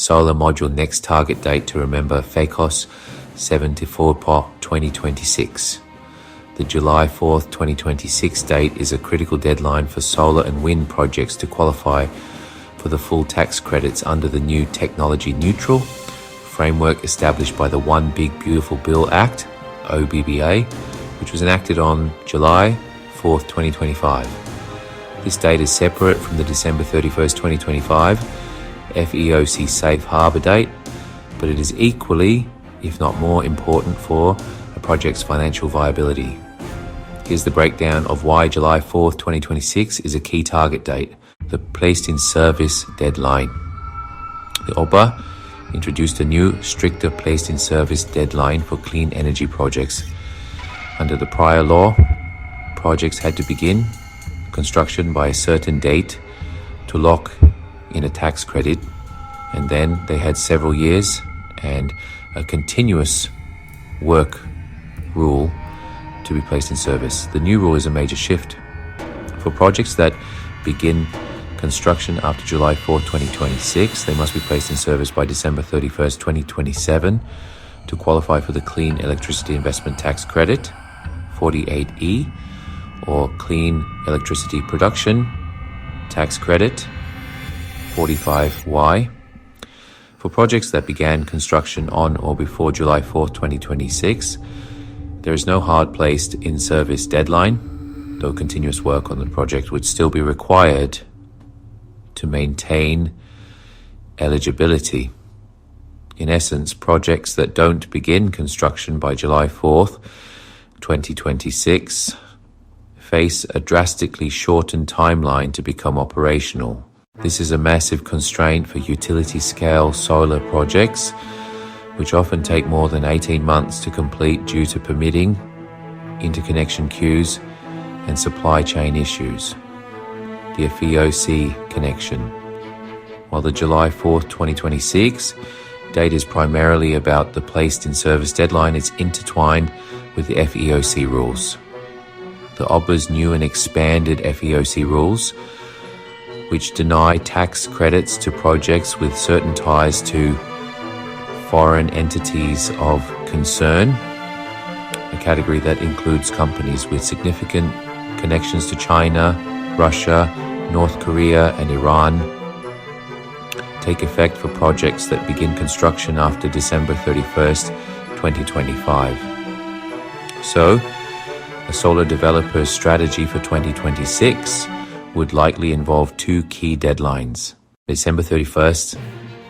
Solar module next target date to remember FECOS 74/2026. The July 4th, 2026 date is a critical deadline for solar and wind projects to qualify for the full tax credits under the new technology neutral framework established by the One Big Beautiful Bill Act, OBBA, which was enacted on July 4th, 2025. This date is separate from the December 31st, 2025 FEOC safe harbour date, but it is equally, if not more, important for a project's financial viability. Here's the breakdown of why July 4th, 2026 is a key target date, the placed in service deadline. The OBBA introduced a new, stricter placed in service deadline for clean energy projects. Under the prior law, projects had to begin construction by a certain date to lock in a tax credit, and then they had several years and a continuous work rule to be placed in service. The new rule is a major shift. For projects that begin construction after July 4, 2026, they must be placed in service by December 31st, 2027 to qualify for the Clean Electricity Investment Tax Credit, 48E, or Clean Electricity Production Tax Credit, 45Y. For projects that began construction on or before July 4, 2026, there is no hard placed in service deadline, though continuous work on the project would still be required to maintain eligibility. In essence, projects that don't begin construction by July 4th, 2026 face a drastically shortened timeline to become operational. This is a massive constraint for utility-scale solar projects, which often take more than 18 months to complete due to permitting, interconnection queues, and supply chain issues. The FEOC connection. While the July 4th, 2026 date is primarily about the placed in service deadline, it's intertwined with the FEOC rules. The OBBA's new and expanded FEOC rules, which deny tax credits to projects with certain ties to foreign entities of concern, a category that includes companies with significant connections to China, Russia, North Korea, and Iran, take effect for projects that begin construction after December 31st, 2025. So, a solar developer's strategy for 2026 would likely involve two key deadlines. December 31st,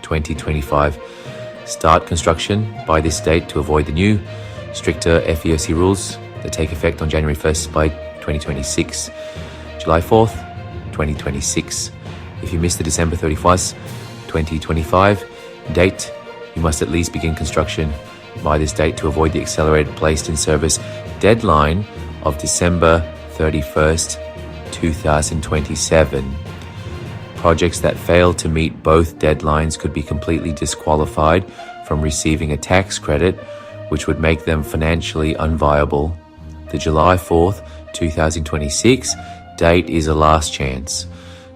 2025, start construction by this date to avoid the new, stricter FEOC rules that take effect on January 1st by 2026. July 4th, 2026. If you miss the December 31st, 2025 date, you must at least begin construction by this date to avoid the accelerated placed in service deadline of December 31st, 2027. Projects that fail to meet both deadlines could be completely disqualified from receiving a tax credit, which would make them financially unviable. The July 4th, 2026 date is a last chance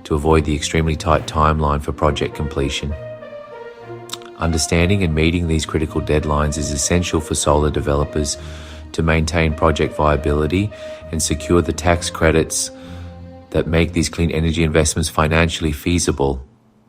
to avoid the extremely tight timeline for project completion. Understanding and meeting these critical deadlines is essential for solar developers to maintain project viability and secure the tax credits that make these clean energy investments financially feasible.